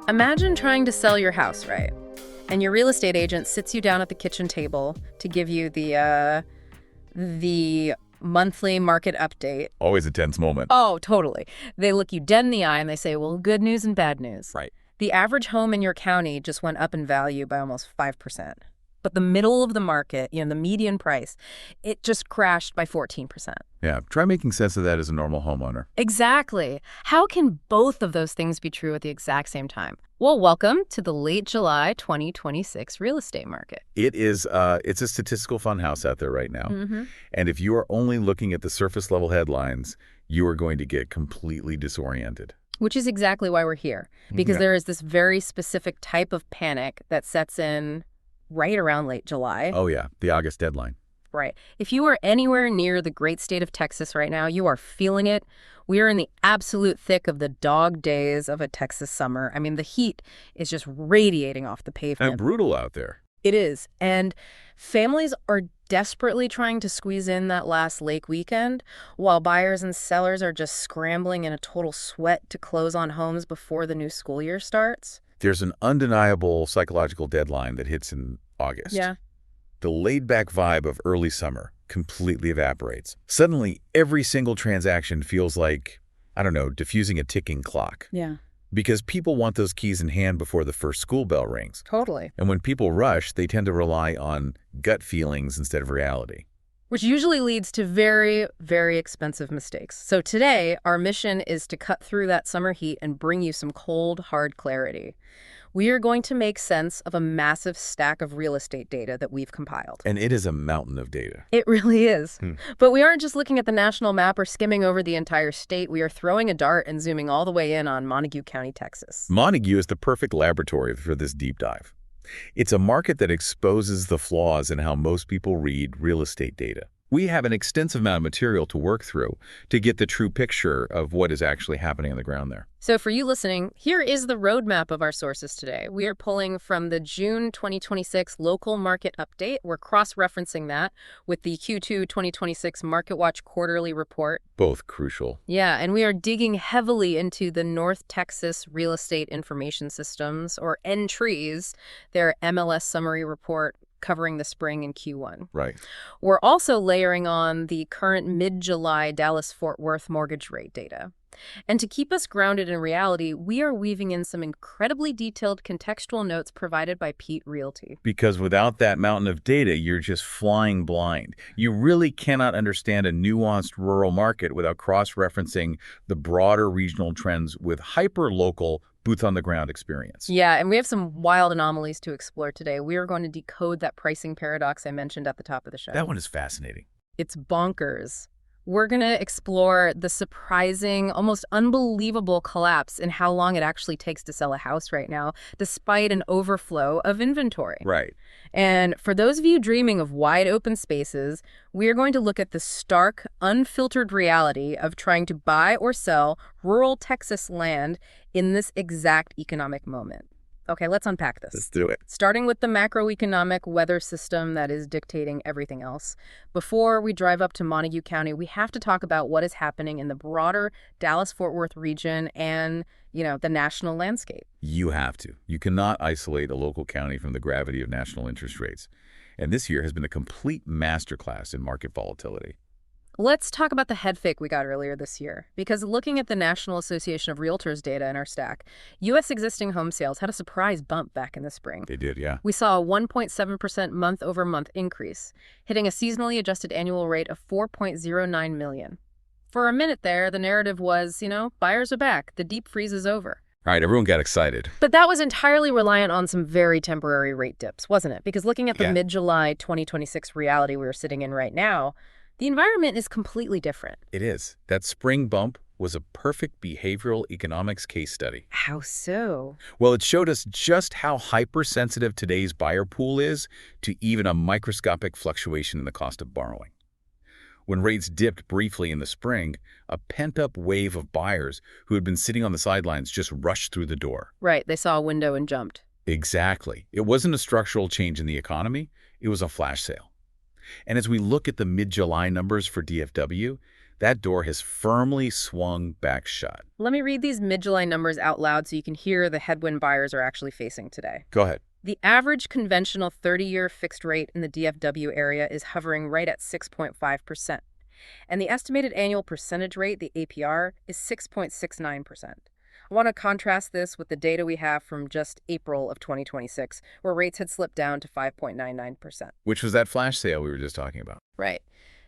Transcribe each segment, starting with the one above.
Imagine trying to sell your house, right? And your real estate agent sits you down at the kitchen table to give you the monthly market update. Always a tense moment. Oh, totally. They look you dead in the eye and they say, well, good news and bad news. Right. The average home in your county just went up in value by almost 5%. But the middle of the market, the median price, it just crashed by 14%. Yeah, try making sense of that as a normal homeowner. Exactly. How can both of those things be true at the exact same time? Well, welcome to the late July 2026 real estate market. It's a statistical funhouse out there right now. Mm-hmm. And if you are only looking at the surface level headlines, you are going to get completely disoriented. Which is exactly why we're here, because there is this very specific type of panic that sets in right around late July. Oh, yeah, the August deadline. Right. If you are anywhere near the great state of Texas right now, you are feeling it. We are in the absolute thick of the dog days of a Texas summer. I mean, the heat is just radiating off the pavement. And brutal out there. It is. And families are desperately trying to squeeze in that last lake weekend, while buyers and sellers are just scrambling in a total sweat to close on homes before the new school year starts. There's an undeniable psychological deadline that hits in August. Yeah. The laid-back vibe of early summer completely evaporates. Suddenly, every single transaction feels like, diffusing a ticking clock. Yeah. Because people want those keys in hand before the first school bell rings. Totally. And when people rush, they tend to rely on gut feelings instead of reality. Which usually leads to very, very expensive mistakes. So today, our mission is to cut through that summer heat and bring you some cold, hard clarity. We are going to make sense of a massive stack of real estate data that we've compiled. And it is a mountain of data. It really is. But we aren't just looking at the national map or skimming over the entire state. We are throwing a dart and zooming all the way in on Montague County, Texas. Montague is the perfect laboratory for this deep dive. It's a market that exposes the flaws in how most people read real estate data. We have an extensive amount of material to work through to get the true picture of what is actually happening on the ground there. So for you listening, here is the roadmap of our sources today. We are pulling from the June 2026 local market update. We're cross-referencing that with the Q2 2026 Market Watch quarterly report. Both crucial. Yeah, and we are digging heavily into the North Texas Real Estate Information Systems, or NTREs, their MLS summary report covering the spring in Q1. Right. We're also layering on the current mid-July Dallas-Fort Worth mortgage rate data. And to keep us grounded in reality, we are weaving in some incredibly detailed contextual notes provided by Peet Realty. Because without that mountain of data, you're just flying blind. You really cannot understand a nuanced rural market without cross-referencing the broader regional trends with hyper-local boots-on-the-ground experience. Yeah, and we have some wild anomalies to explore today. We are going to decode that pricing paradox I mentioned at the top of the show. That one is fascinating. It's bonkers. We're going to explore the surprising, almost unbelievable collapse in how long it actually takes to sell a house right now, despite an overflow of inventory. Right. And for those of you dreaming of wide open spaces, we are going to look at the stark, unfiltered reality of trying to buy or sell rural Texas land in this exact economic moment. Okay, let's unpack this. Let's do it. Starting with the macroeconomic weather system that is dictating everything else. Before we drive up to Montague County, we have to talk about what is happening in the broader Dallas-Fort Worth region and, the national landscape. You have to. You cannot isolate a local county from the gravity of national interest rates. And this year has been a complete masterclass in market volatility. Let's talk about the head fake we got earlier this year, because looking at the National Association of Realtors data in our stack, U.S. existing home sales had a surprise bump back in the spring. They did, yeah. We saw a 1.7% month-over-month increase, hitting a seasonally adjusted annual rate of 4.09 million. For a minute there, the narrative was, buyers are back, the deep freeze is over. All right, everyone got excited. But that was entirely reliant on some very temporary rate dips, wasn't it? Because looking at the mid-July 2026 reality we are sitting in right now, the environment is completely different. It is. That spring bump was a perfect behavioral economics case study. How so? Well, it showed us just how hypersensitive today's buyer pool is to even a microscopic fluctuation in the cost of borrowing. When rates dipped briefly in the spring, a pent-up wave of buyers who had been sitting on the sidelines just rushed through the door. Right, they saw a window and jumped. Exactly. It wasn't a structural change in the economy, it was a flash sale. And as we look at the mid-July numbers for DFW, That door has firmly swung back shut. Let me read these mid-July numbers out loud so you can hear the headwind buyers are actually facing today. Go ahead. The average conventional 30-year fixed rate in the DFW area is hovering right at 6.5%. And the estimated annual percentage rate, the APR, is 6.69%. I want to contrast this with the data we have from just April of 2026, where rates had slipped down to 5.99%. Which was that flash sale we were just talking about. Right.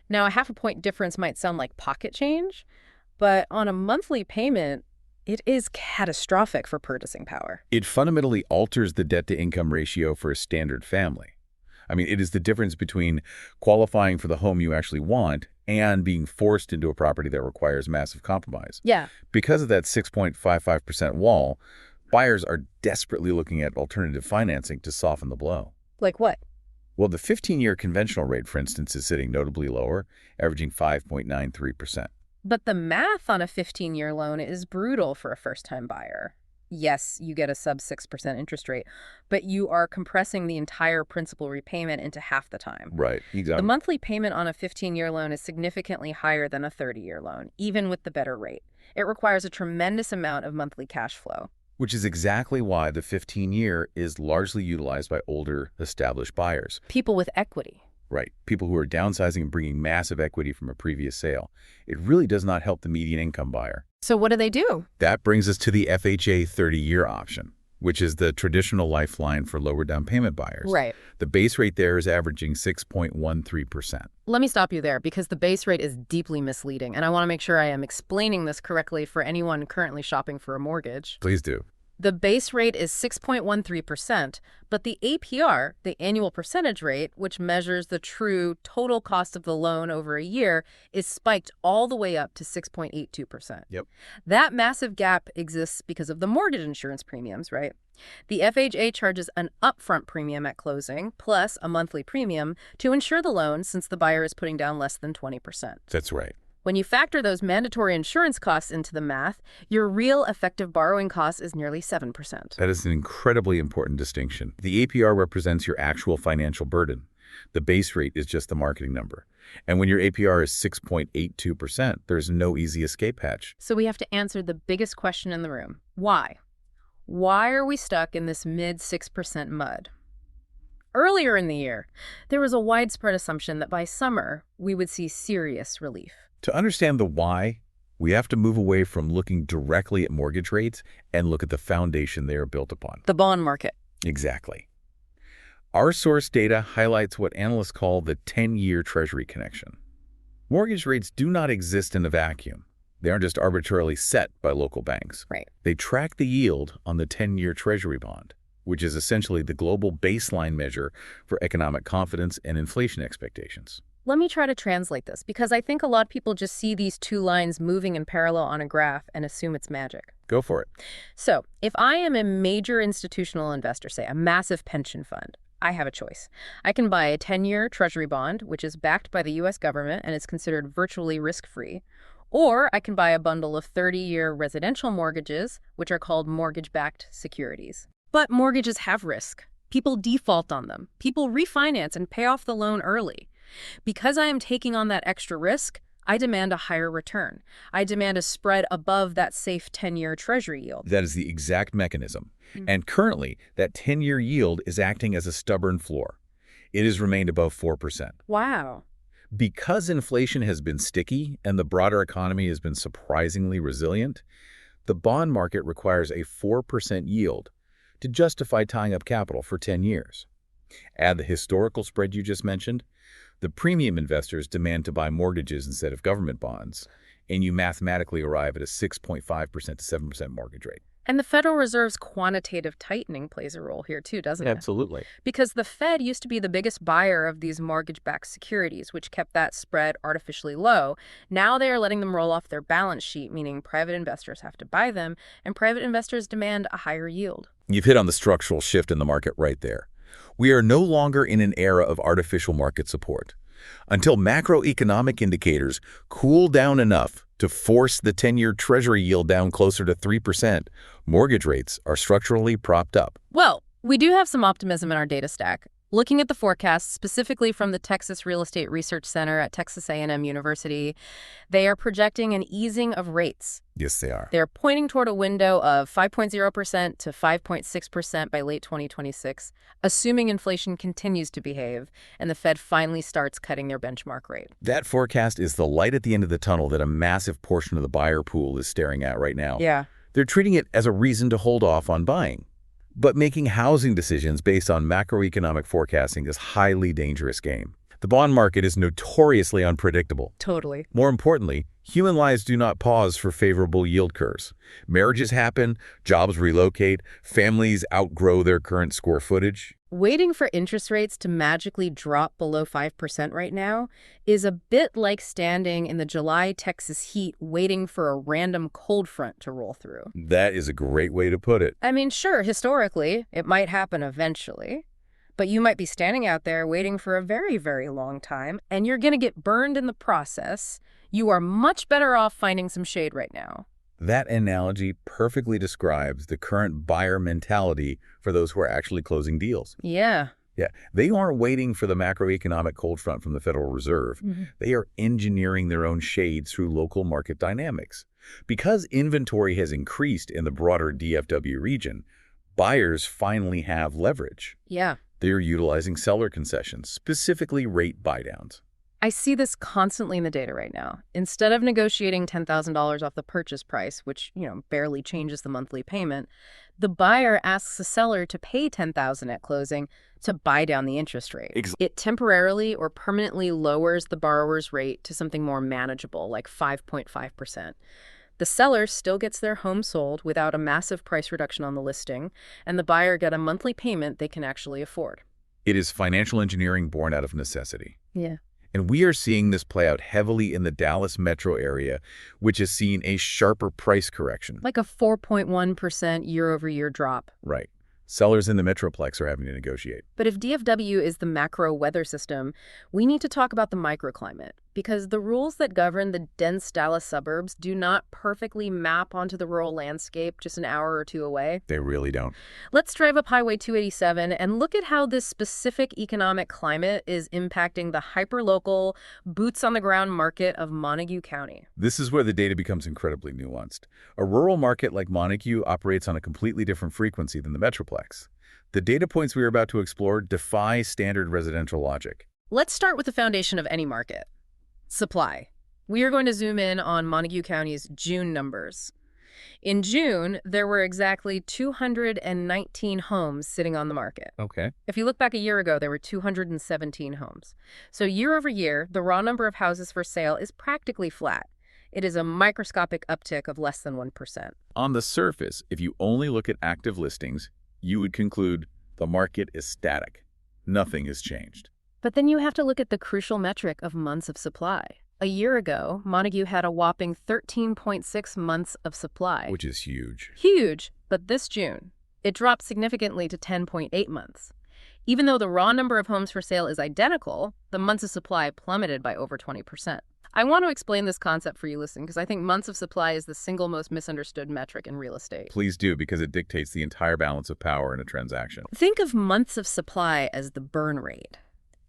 Now, a half a point difference might sound like pocket change, but on a monthly payment, it is catastrophic for purchasing power. It fundamentally alters the debt-to-income ratio for a standard family. I mean, it is the difference between qualifying for the home you actually want and being forced into a property that requires massive compromise. Yeah. Because of that 6.55% wall, buyers are desperately looking at alternative financing to soften the blow. Like what? Well, the 15-year conventional rate, for instance, is sitting notably lower, averaging 5.93%. But the math on a 15-year loan is brutal for a first-time buyer. Yes, you get a sub 6% interest rate, but you are compressing the entire principal repayment into half the time. Right, exactly. The monthly payment on a 15-year loan is significantly higher than a 30-year loan, even with the better rate. It requires a tremendous amount of monthly cash flow. Which is exactly why the 15-year is largely utilized by older, established buyers. People with equity. Right. People who are downsizing and bringing massive equity from a previous sale. It really does not help the median income buyer. So what do they do? That brings us to the FHA 30-year option, which is the traditional lifeline for lower down payment buyers. Right. The base rate there is averaging 6.13%. Let me stop you there because the base rate is deeply misleading, and I want to make sure I am explaining this correctly for anyone currently shopping for a mortgage. Please do. The base rate is 6.13%, but the APR, the annual percentage rate, which measures the true total cost of the loan over a year, is spiked all the way up to 6.82%. Yep. That massive gap exists because of the mortgage insurance premiums, right? The FHA charges an upfront premium at closing, plus a monthly premium, to insure the loan since the buyer is putting down less than 20%. That's right. When you factor those mandatory insurance costs into the math, your real effective borrowing cost is nearly 7%. That is an incredibly important distinction. The APR represents your actual financial burden. The base rate is just the marketing number. And when your APR is 6.82%, there's no easy escape hatch. So we have to answer the biggest question in the room. Why? Why are we stuck in this mid-6% mud? Earlier in the year, there was a widespread assumption that by summer, we would see serious relief. To understand the why, we have to move away from looking directly at mortgage rates and look at the foundation they are built upon. The bond market. Exactly. Our source data highlights what analysts call the 10-year Treasury connection. Mortgage rates do not exist in a vacuum. They aren't just arbitrarily set by local banks. Right. They track the yield on the 10-year Treasury bond, which is essentially the global baseline measure for economic confidence and inflation expectations. Let me try to translate this, because I think a lot of people just see these two lines moving in parallel on a graph and assume it's magic. Go for it. So, if I am a major institutional investor, say a massive pension fund, I have a choice. I can buy a 10-year Treasury bond, which is backed by the U.S. government and is considered virtually risk-free, or I can buy a bundle of 30-year residential mortgages, which are called mortgage-backed securities. But mortgages have risk. People default on them. People refinance and pay off the loan early. Because I am taking on that extra risk, I demand a higher return. I demand a spread above that safe 10-year Treasury yield. That is the exact mechanism. And currently, that 10-year yield is acting as a stubborn floor. It has remained above 4%. Wow. Because inflation has been sticky and the broader economy has been surprisingly resilient, the bond market requires a 4% yield to justify tying up capital for 10 years. Add the historical spread you just mentioned, the premium investors demand to buy mortgages instead of government bonds, and you mathematically arrive at a 6.5% to 7% mortgage rate. And the Federal Reserve's quantitative tightening plays a role here too, doesn't it? Absolutely. Because the Fed used to be the biggest buyer of these mortgage-backed securities, which kept that spread artificially low. Now they are letting them roll off their balance sheet, meaning private investors have to buy them, and private investors demand a higher yield. You've hit on the structural shift in the market right there. We are no longer in an era of artificial market support. Until macroeconomic indicators cool down enough to force the 10-year Treasury yield down closer to 3%, mortgage rates are structurally propped up. Well, we do have some optimism in our data stack. Looking at the forecasts, specifically from the Texas Real Estate Research Center at Texas A&M University, they are projecting an easing of rates. Yes, they are. They're pointing toward a window of 5.0% to 5.6% by late 2026, assuming inflation continues to behave and the Fed finally starts cutting their benchmark rate. That forecast is the light at the end of the tunnel that a massive portion of the buyer pool is staring at right now. Yeah. They're treating it as a reason to hold off on buying. But making housing decisions based on macroeconomic forecasting is a highly dangerous game. The bond market is notoriously unpredictable. Totally. More importantly, human lives do not pause for favorable yield curves. Marriages happen, jobs relocate, families outgrow their current square footage. Waiting for interest rates to magically drop below 5% right now is a bit like standing in the July Texas heat waiting for a random cold front to roll through. That is a great way to put it. I mean, sure, historically, it might happen eventually, but you might be standing out there waiting for a very, very long time, and you're going to get burned in the process. You are much better off finding some shade right now. That analogy perfectly describes the current buyer mentality for those who are actually closing deals. Yeah. Yeah, they aren't waiting for the macroeconomic cold front from the Federal Reserve. They are engineering their own shades through local market dynamics. Because inventory has increased in the broader DFW region, buyers finally have leverage. Yeah. They're utilizing seller concessions, specifically rate buydowns. I see this constantly in the data right now. Instead of negotiating $10,000 off the purchase price, which, barely changes the monthly payment, the buyer asks the seller to pay $10,000 at closing to buy down the interest rate. It temporarily or permanently lowers the borrower's rate to something more manageable, like 5.5%. The seller still gets their home sold without a massive price reduction on the listing, and the buyer gets a monthly payment they can actually afford. It is financial engineering born out of necessity. Yeah. And we are seeing this play out heavily in the Dallas metro area, which has seen a sharper price correction. Like a 4.1% year-over-year drop. Right. Sellers in the Metroplex are having to negotiate. But if DFW is the macro weather system, we need to talk about the microclimate, because the rules that govern the dense Dallas suburbs do not perfectly map onto the rural landscape just an hour or two away. They really don't. Let's drive up Highway 287 and look at how this specific economic climate is impacting the hyperlocal, boots-on-the-ground market of Montague County. This is where the data becomes incredibly nuanced. A rural market like Montague operates on a completely different frequency than the Metroplex. The data points we are about to explore defy standard residential logic. Let's start with the foundation of any market. Supply. We are going to zoom in on Montague County's June numbers. In June, there were exactly 219 homes sitting on the market. Okay. If you look back a year ago, there were 217 homes. So year over year, the raw number of houses for sale is practically flat. It is a microscopic uptick of less than 1%. On the surface, if you only look at active listings, you would conclude the market is static. Nothing has changed. But then you have to look at the crucial metric of months of supply. A year ago, Montague had a whopping 13.6 months of supply. Which is huge. Huge, but this June, it dropped significantly to 10.8 months. Even though the raw number of homes for sale is identical, the months of supply plummeted by over 20%. I want to explain this concept for you listening because I think months of supply is the single most misunderstood metric in real estate. Please do, because it dictates the entire balance of power in a transaction. Think of months of supply as the burn rate.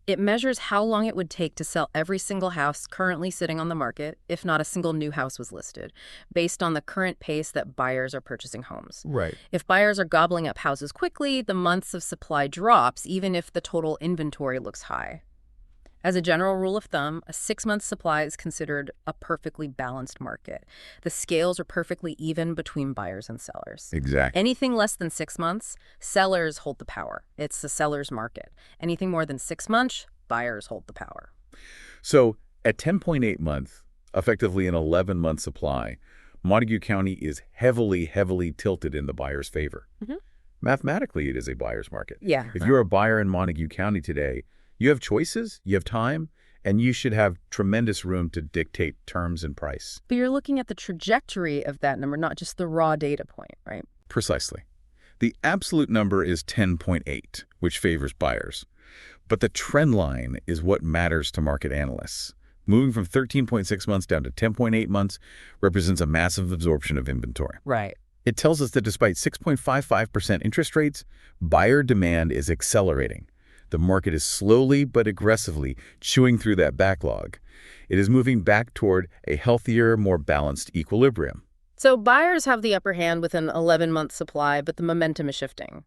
It measures how long it would take to sell every single house currently sitting on the market, if not a single new house was listed, based on the current pace that buyers are purchasing homes. Right. If buyers are gobbling up houses quickly, the months of supply drops, even if the total inventory looks high. As a general rule of thumb, a 6-month supply is considered a perfectly balanced market. The scales are perfectly even between buyers and sellers. Exactly. Anything less than 6 months, sellers hold the power. It's the seller's market. Anything more than 6 months, buyers hold the power. So at 10.8 months, effectively an 11-month supply, Montague County is heavily tilted in the buyer's favor. Mathematically, it is a buyer's market. Yeah. If you're a buyer in Montague County today, you have choices, you have time, and you should have tremendous room to dictate terms and price. But you're looking at the trajectory of that number, not just the raw data point, right? Precisely. The absolute number is 10.8, which favors buyers. But the trend line is what matters to market analysts. Moving from 13.6 months down to 10.8 months represents a massive absorption of inventory. Right. It tells us that despite 6.55% interest rates, buyer demand is accelerating. The market is slowly but aggressively chewing through that backlog. It is moving back toward a healthier, more balanced equilibrium. So buyers have the upper hand with an 11-month supply, but the momentum is shifting.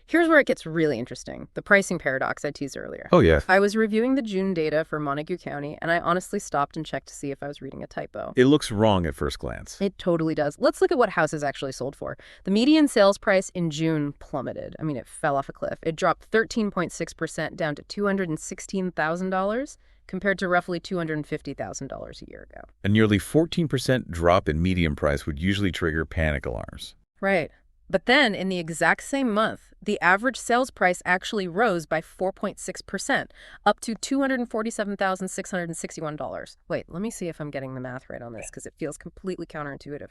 Here's where it gets really interesting, the pricing paradox I teased earlier. Oh, yeah. I was reviewing the June data for Montague County, and I honestly stopped and checked to see if I was reading a typo. It looks wrong at first glance. It totally does. Let's look at what houses actually sold for. The median sales price in June plummeted. I mean, it fell off a cliff. It dropped 13.6% down to $216,000 compared to roughly $250,000 a year ago. A nearly 14% drop in median price would usually trigger panic alarms. Right. But then, in the exact same month, the average sales price actually rose by 4.6%, up to $247,661. Wait, let me see if I'm getting the math right on this, because it feels completely counterintuitive.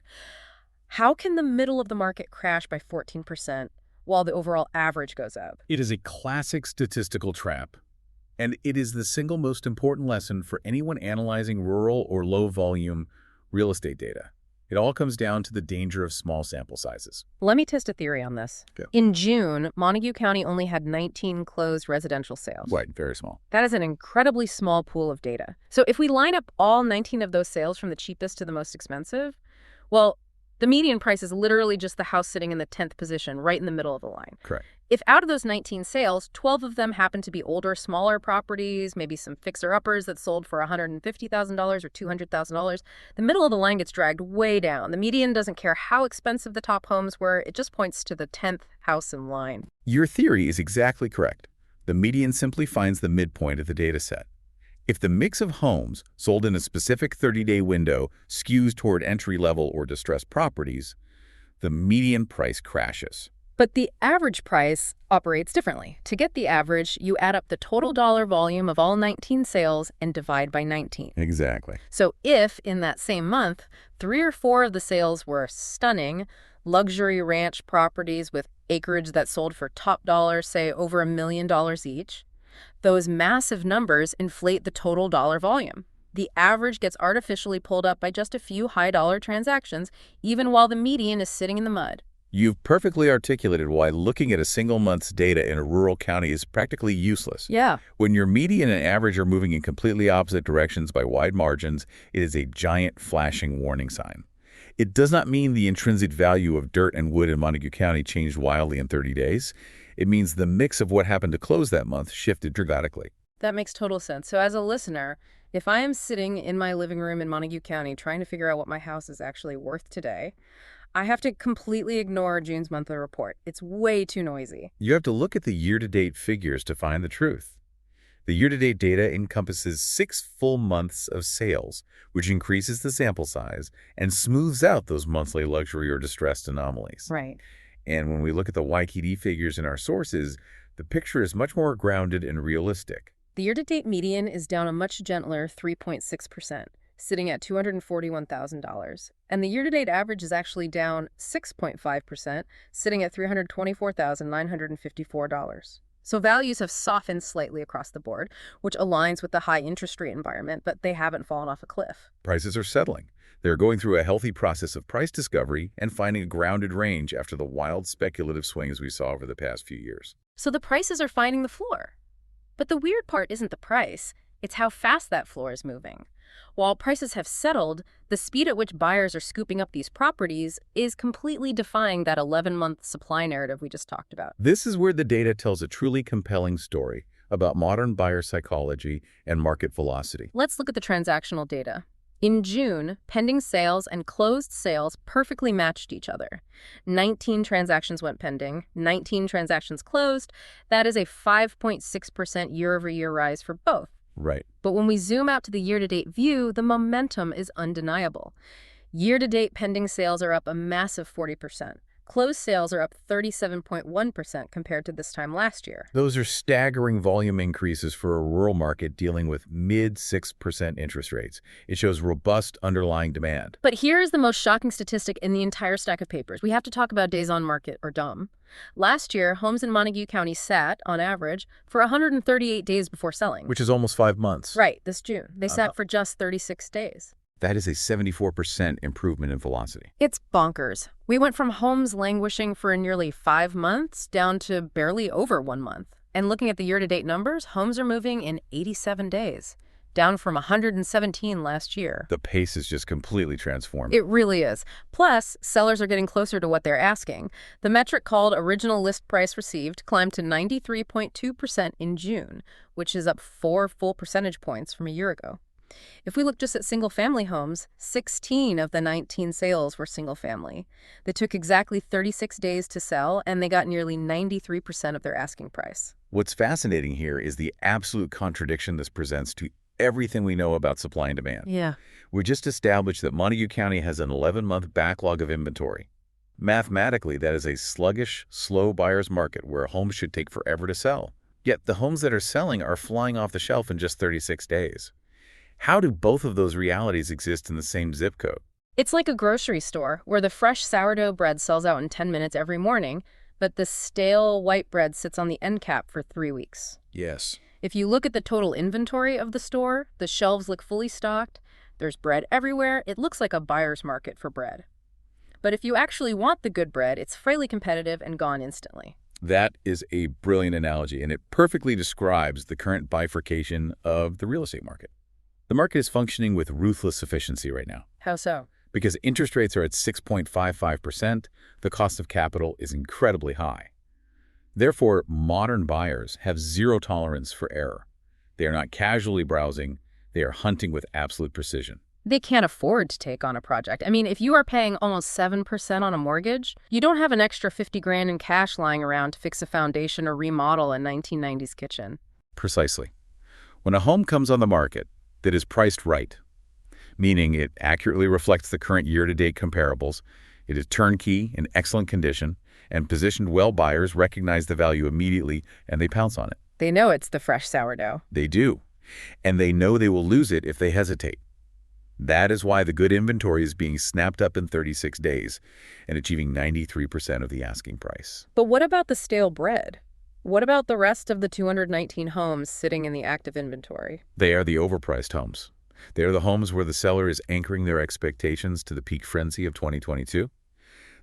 How can the middle of the market crash by 14% while the overall average goes up? It is a classic statistical trap, and it is the single most important lesson for anyone analyzing rural or low-volume real estate data. It all comes down to the danger of small sample sizes. Let me test a theory on this. Okay. In June, Montague County only had 19 closed residential sales. Right, very small. That is an incredibly small pool of data. So if we line up all 19 of those sales from the cheapest to the most expensive, well, the median price is literally just the house sitting in the 10th position, right in the middle of the line. Correct. If out of those 19 sales, 12 of them happen to be older, smaller properties, maybe some fixer-uppers that sold for $150,000 or $200,000, the middle of the line gets dragged way down. The median doesn't care how expensive the top homes were. It just points to the 10th house in line. Your theory is exactly correct. The median simply finds the midpoint of the data set. If the mix of homes sold in a specific 30-day window skews toward entry-level or distressed properties, the median price crashes. But the average price operates differently. To get the average, you add up the total dollar volume of all 19 sales and divide by 19. Exactly. So if, in that same month, 3 or 4 of the sales were stunning, luxury ranch properties with acreage that sold for top dollar, say over $1 million each, those massive numbers inflate the total dollar volume. The average gets artificially pulled up by just a few high-dollar transactions, even while the median is sitting in the mud. You've perfectly articulated why looking at a single month's data in a rural county is practically useless. Yeah. When your median and average are moving in completely opposite directions by wide margins, it is a giant flashing warning sign. It does not mean the intrinsic value of dirt and wood in Montague County changed wildly in 30 days. It means the mix of what happened to close that month shifted dramatically. That makes total sense. So as a listener, if I am sitting in my living room in Montague County trying to figure out what my house is actually worth today, I have to completely ignore June's monthly report. It's way too noisy. You have to look at the year-to-date figures to find the truth. The year-to-date data encompasses 6 full months of sales, which increases the sample size and smooths out those monthly luxury or distressed anomalies. Right. And when we look at the YTD figures in our sources, the picture is much more grounded and realistic. The year-to-date median is down a much gentler 3.6%, sitting at $241,000. And the year-to-date average is actually down 6.5%, sitting at $324,954. So values have softened slightly across the board, which aligns with the high interest rate environment, but they haven't fallen off a cliff. Prices are settling. They're going through a healthy process of price discovery and finding a grounded range after the wild speculative swings we saw over the past few years. So the prices are finding the floor. But the weird part isn't the price, it's how fast that floor is moving. While prices have settled, the speed at which buyers are scooping up these properties is completely defying that 11-month supply narrative we just talked about. This is where the data tells a truly compelling story about modern buyer psychology and market velocity. Let's look at the transactional data. In June, pending sales and closed sales perfectly matched each other. 19 transactions went pending, 19 transactions closed. That is a 5.6% year-over-year rise for both. Right. But when we zoom out to the year-to-date view, the momentum is undeniable. Year-to-date pending sales are up a massive 40%. Closed sales are up 37.1% compared to this time last year. Those are staggering volume increases for a rural market dealing with mid-6% interest rates. It shows robust underlying demand. But here's the most shocking statistic in the entire stack of papers. We have to talk about days on market, or DOM. Last year, homes in Montague County sat, on average, for 138 days before selling. Which is almost 5 months. Right, this June. They sat for just 36 days. That is a 74% improvement in velocity. It's bonkers. We went from homes languishing for nearly 5 months down to barely over 1 month. And looking at the year-to-date numbers, homes are moving in 87 days, down from 117 last year. The pace is just completely transformed. It really is. Plus, sellers are getting closer to what they're asking. The metric called original list price received climbed to 93.2% in June, which is up 4 full percentage points from a year ago. If we look just at single-family homes, 16 of the 19 sales were single-family. They took exactly 36 days to sell, and they got nearly 93% of their asking price. What's fascinating here is the absolute contradiction this presents to everything we know about supply and demand. Yeah. We just established that Montague County has an 11-month backlog of inventory. Mathematically, that is a sluggish, slow buyer's market where homes should take forever to sell. Yet the homes that are selling are flying off the shelf in just 36 days. How do both of those realities exist in the same zip code? It's like a grocery store where the fresh sourdough bread sells out in 10 minutes every morning, but the stale white bread sits on the end cap for 3 weeks. Yes. If you look at the total inventory of the store, the shelves look fully stocked, there's bread everywhere, it looks like a buyer's market for bread. But if you actually want the good bread, it's fairly competitive and gone instantly. That is a brilliant analogy, and it perfectly describes the current bifurcation of the real estate market. The market is functioning with ruthless efficiency right now. How so? Because interest rates are at 6.55%, the cost of capital is incredibly high. Therefore, modern buyers have zero tolerance for error. They are not casually browsing, they are hunting with absolute precision. They can't afford to take on a project. I mean, if you are paying almost 7% on a mortgage, you don't have an extra 50 grand in cash lying around to fix a foundation or remodel a 1990s kitchen. Precisely. When a home comes on the market that is priced right, meaning it accurately reflects the current year-to-date comparables, it is turnkey, in excellent condition, and positioned well, buyers recognize the value immediately and they pounce on it. They know it's the fresh sourdough. They do. And they know they will lose it if they hesitate. That is why the good inventory is being snapped up in 36 days and achieving 93% of the asking price. But what about the stale bread? What about the rest of the 219 homes sitting in the active inventory? They are the overpriced homes. They are the homes where the seller is anchoring their expectations to the peak frenzy of 2022.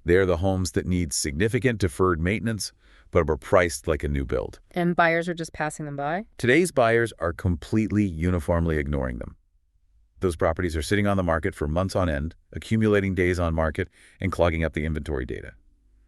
They are the homes that need significant deferred maintenance, but are priced like a new build. And buyers are just passing them by? Today's buyers are completely uniformly ignoring them. Those properties are sitting on the market for months on end, accumulating days on market, and clogging up the inventory data.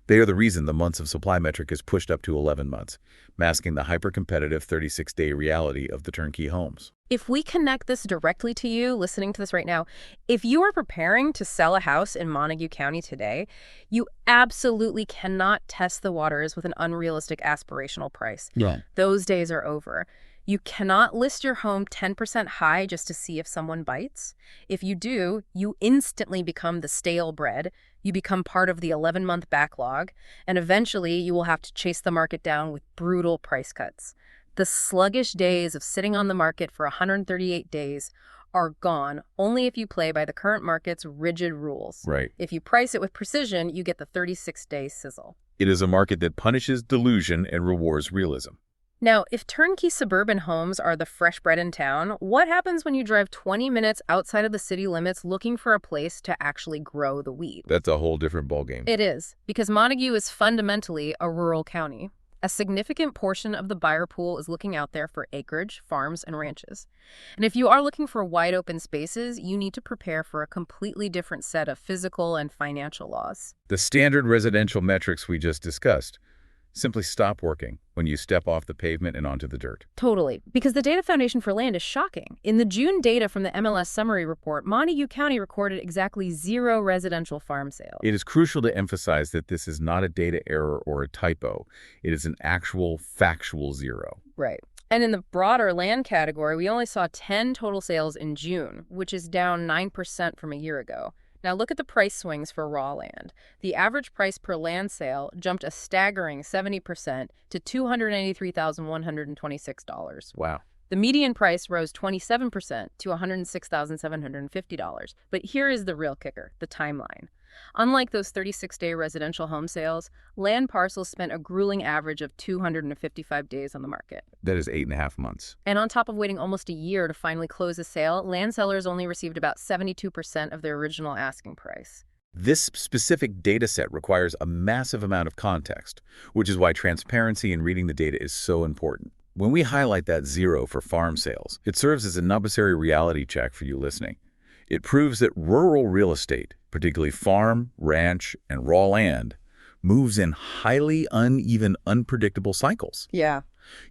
They are the reason the months of supply metric is pushed up to 11 months, masking the hyper-competitive 36-day reality of the turnkey homes. If we connect this directly to you, listening to this right now, if you are preparing to sell a house in Montague County today, you absolutely cannot test the waters with an unrealistic aspirational price. Yeah. Those days are over. You cannot list your home 10% high just to see if someone bites. If you do, you instantly become the stale bread. You become part of the 11-month backlog, and eventually you will have to chase the market down with brutal price cuts. The sluggish days of sitting on the market for 138 days are gone only if you play by the current market's rigid rules. Right. If you price it with precision, you get the 36-day sizzle. It is a market that punishes delusion and rewards realism. Now, if turnkey suburban homes are the fresh bread in town, what happens when you drive 20 minutes outside of the city limits looking for a place to actually grow the wheat? That's a whole different ballgame. It is, because Montague is fundamentally a rural county. A significant portion of the buyer pool is looking out there for acreage, farms, and ranches. And if you are looking for wide open spaces, you need to prepare for a completely different set of physical and financial laws. The standard residential metrics we just discussed simply stop working when you step off the pavement and onto the dirt. Totally, because the data foundation for land is shocking. In the June data from the MLS summary report, Montague County recorded exactly 0 residential farm sales. It is crucial to emphasize that this is not a data error or a typo. It is an actual factual 0. Right. And in the broader land category, we only saw 10 total sales in June, which is down 9% from a year ago. Now look at the price swings for raw land. The average price per land sale jumped a staggering 70% to $283,126. Wow. The median price rose 27% to $106,750. But here is the real kicker, the timeline. Unlike those 36-day residential home sales, land parcels spent a grueling average of 255 days on the market. That is 8.5 months. And on top of waiting almost a year to finally close a sale, land sellers only received about 72% of their original asking price. This specific data set requires a massive amount of context, which is why transparency in reading the data is so important. When we highlight that 0 for farm sales, it serves as a necessary reality check for you listening. It proves that rural real estate, particularly farm, ranch, and raw land, moves in highly uneven, unpredictable cycles. Yeah.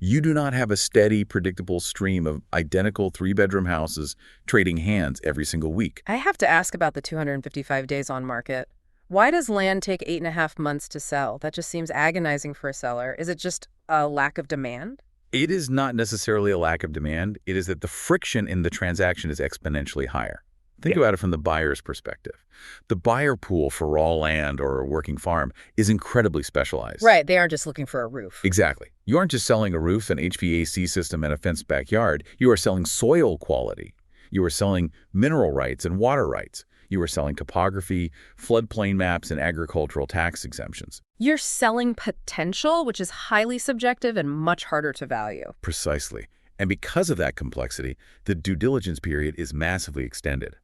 You do not have a steady, predictable stream of identical three-bedroom houses trading hands every single week. I have to ask about the 255 days on market. Why does land take 8.5 months to sell? That just seems agonizing for a seller. Is it just a lack of demand? It is not necessarily a lack of demand. It is that the friction in the transaction is exponentially higher. Think about it from the buyer's perspective. The buyer pool for raw land or a working farm is incredibly specialized. Right, they aren't just looking for a roof. Exactly. You aren't just selling a roof, an HVAC system, and a fenced backyard. You are selling soil quality. You are selling mineral rights and water rights. You are selling topography, floodplain maps, and agricultural tax exemptions. You're selling potential, which is highly subjective and much harder to value. Precisely. And because of that complexity, the due diligence period is massively extended.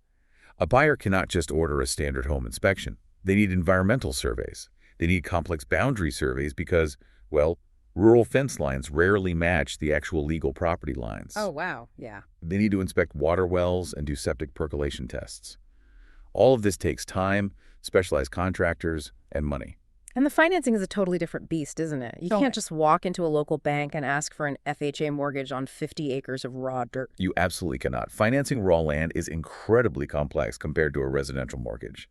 A buyer cannot just order a standard home inspection. They need environmental surveys. They need complex boundary surveys because, well, rural fence lines rarely match the actual legal property lines. Oh, wow. Yeah. They need to inspect water wells and do septic percolation tests. All of this takes time, specialized contractors, and money. And the financing is a totally different beast, isn't it? You can't just walk into a local bank and ask for an FHA mortgage on 50 acres of raw dirt. You absolutely cannot. Financing raw land is incredibly complex compared to a residential mortgage.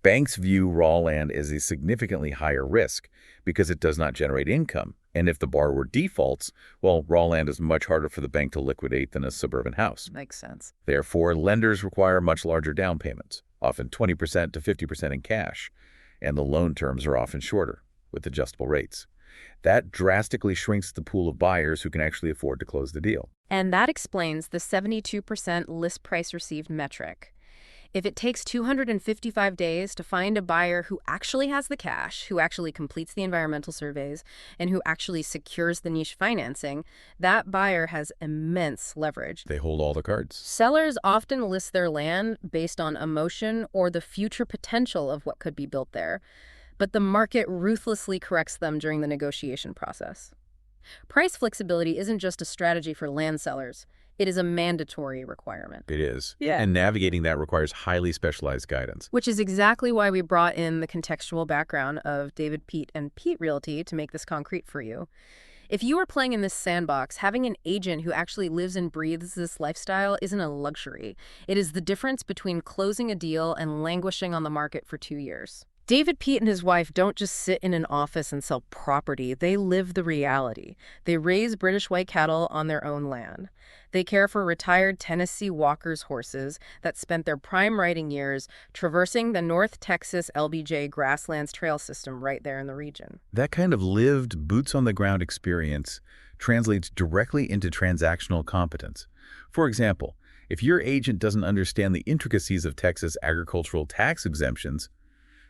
Banks view raw land as a significantly higher risk because it does not generate income. And if the borrower defaults, well, raw land is much harder for the bank to liquidate than a suburban house. Makes sense. Therefore, lenders require much larger down payments, often 20% to 50% in cash, and the loan terms are often shorter, with adjustable rates. That drastically shrinks the pool of buyers who can actually afford to close the deal. And that explains the 72% list price received metric. If it takes 255 days to find a buyer who actually has the cash, who actually completes the environmental surveys, and who actually secures the niche financing, that buyer has immense leverage. They hold all the cards. Sellers often list their land based on emotion or the future potential of what could be built there, but the market ruthlessly corrects them during the negotiation process. Price flexibility isn't just a strategy for land sellers. It is a mandatory requirement. It is. Yeah. And navigating that requires highly specialized guidance. Which is exactly why we brought in the contextual background of David Peet and Peet Realty to make this concrete for you. If you are playing in this sandbox, having an agent who actually lives and breathes this lifestyle isn't a luxury. It is the difference between closing a deal and languishing on the market for 2 years. David Peet and his wife don't just sit in an office and sell property. They live the reality. They raise British white cattle on their own land. They care for retired Tennessee Walker's horses that spent their prime riding years traversing the North Texas LBJ grasslands trail system right there in the region. That kind of lived, boots-on-the-ground experience translates directly into transactional competence. For example, if your agent doesn't understand the intricacies of Texas agricultural tax exemptions,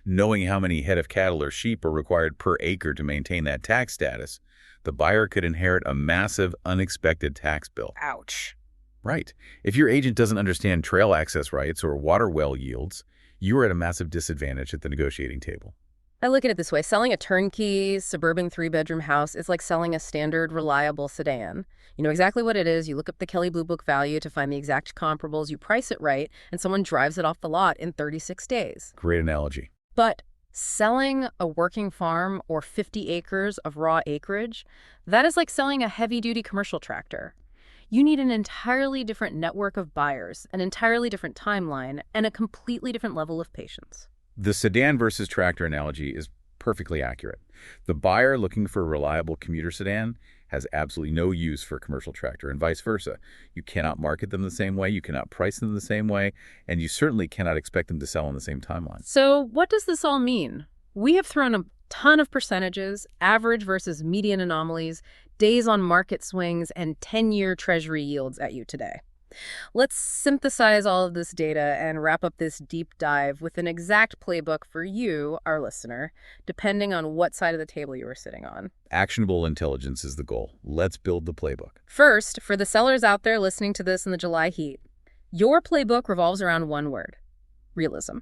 knowing how many head of cattle or sheep are required per acre to maintain that tax status, the buyer could inherit a massive, unexpected tax bill. Ouch. Right. If your agent doesn't understand trail access rights or water well yields, you are at a massive disadvantage at the negotiating table. I look at it this way. Selling a turnkey, suburban 3-bedroom house is like selling a standard, reliable sedan. You know exactly what it is. You look up the Kelley Blue Book value to find the exact comparables. You price it right, and someone drives it off the lot in 36 days. Great analogy. But selling a working farm or 50 acres of raw acreage, that is like selling a heavy-duty commercial tractor. You need an entirely different network of buyers, an entirely different timeline, and a completely different level of patience. The sedan versus tractor analogy is perfectly accurate. The buyer looking for a reliable commuter sedan has absolutely no use for a commercial tractor, and vice versa. You cannot market them the same way, you cannot price them the same way, and you certainly cannot expect them to sell on the same timeline. So what does this all mean? We have thrown a ton of percentages, average versus median anomalies, days on market swings, and 10-year treasury yields at you today. Let's synthesize all of this data and wrap up this deep dive with an exact playbook for you, our listener, depending on what side of the table you are sitting on. Actionable intelligence is the goal. Let's build the playbook. First, for the sellers out there listening to this in the July heat, your playbook revolves around one word: realism.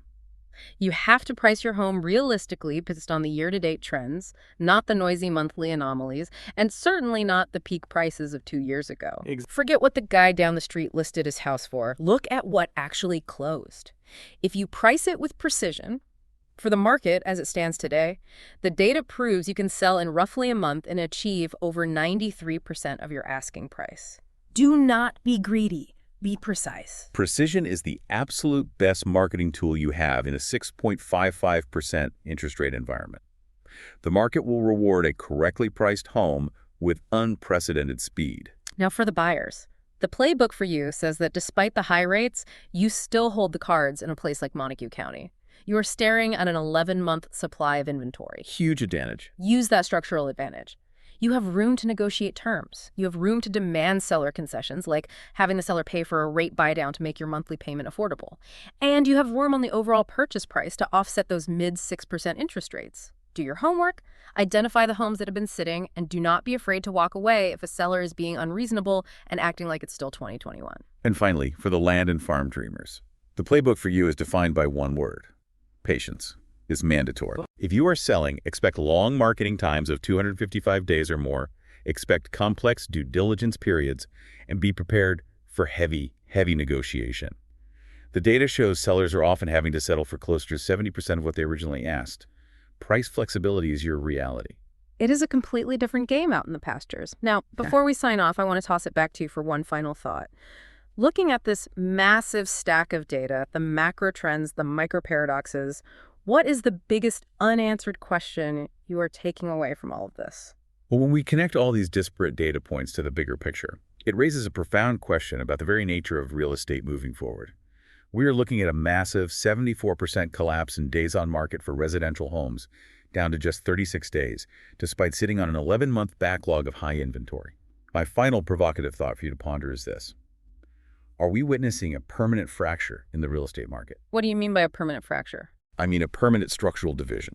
You have to price your home realistically based on the year-to-date trends, not the noisy monthly anomalies, and certainly not the peak prices of 2 years ago. Forget what the guy down the street listed his house for. Look at what actually closed. If you price it with precision, for the market as it stands today, the data proves you can sell in roughly a month and achieve over 93% of your asking price. Do not be greedy. Be precise. Precision is the absolute best marketing tool you have in a 6.55% interest rate environment. The market will reward a correctly priced home with unprecedented speed. Now for the buyers. The playbook for you says that despite the high rates, you still hold the cards in a place like Montague County. You are staring at an 11-month supply of inventory. Huge advantage. Use that structural advantage. You have room to negotiate terms. You have room to demand seller concessions, like having the seller pay for a rate buy-down to make your monthly payment affordable. And you have room on the overall purchase price to offset those mid-6% interest rates. Do your homework, identify the homes that have been sitting, and do not be afraid to walk away if a seller is being unreasonable and acting like it's still 2021. And finally, for the land and farm dreamers, the playbook for you is defined by one word: patience. Is mandatory. If you are selling, expect long marketing times of 255 days or more, expect complex due diligence periods, and be prepared for heavy negotiation. The data shows sellers are often having to settle for closer to 70% of what they originally asked. Price flexibility is your reality. It is a completely different game out in the pastures. Now, before we sign off, I want to toss it back to you for one final thought. Looking at this massive stack of data, the macro trends, the micro paradoxes, what is the biggest unanswered question you are taking away from all of this? Well, when we connect all these disparate data points to the bigger picture, it raises a profound question about the very nature of real estate moving forward. We are looking at a massive 74% collapse in days on market for residential homes, down to just 36 days, despite sitting on an 11-month backlog of high inventory. My final provocative thought for you to ponder is this: are we witnessing a permanent fracture in the real estate market? What do you mean by a permanent fracture? I mean a permanent structural division.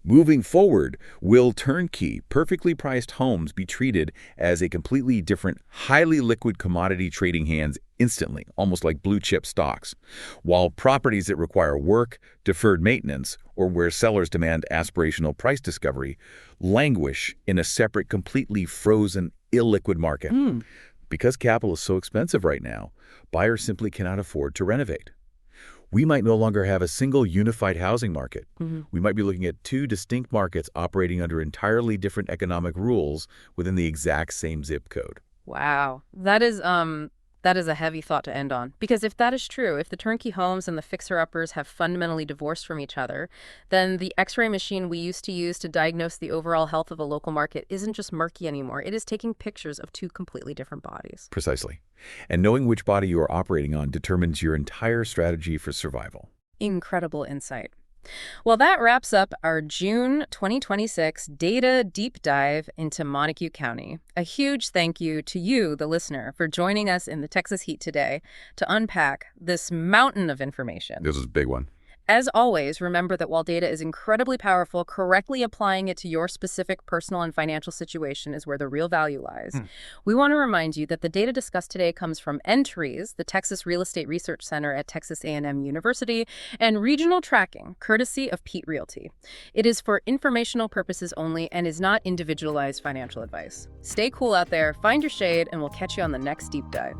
Moving forward, will turnkey, perfectly priced homes be treated as a completely different, highly liquid commodity trading hands instantly, almost like blue-chip stocks, while properties that require work, deferred maintenance, or where sellers demand aspirational price discovery languish in a separate, completely frozen, illiquid market? Because capital is so expensive right now, buyers simply cannot afford to renovate. We might no longer have a single unified housing market. We might be looking at two distinct markets operating under entirely different economic rules within the exact same zip code. Wow. That is a heavy thought to end on. Because if that is true, if the turnkey homes and the fixer-uppers have fundamentally divorced from each other, then the X-ray machine we used to use to diagnose the overall health of a local market isn't just murky anymore. It is taking pictures of two completely different bodies. Precisely. And knowing which body you are operating on determines your entire strategy for survival. Incredible insight. Well, that wraps up our June 2026 data deep dive into Montague County. A huge thank you to you, the listener, for joining us in the Texas heat today to unpack this mountain of information. This is a big one. As always, remember that while data is incredibly powerful, correctly applying it to your specific personal and financial situation is where the real value lies. We want to remind you that the data discussed today comes from NTREES, the Texas Real Estate Research Center at Texas A&M University, and regional tracking, courtesy of Peet Realty. It is for informational purposes only and is not individualized financial advice. Stay cool out there, find your shade, and we'll catch you on the next deep dive.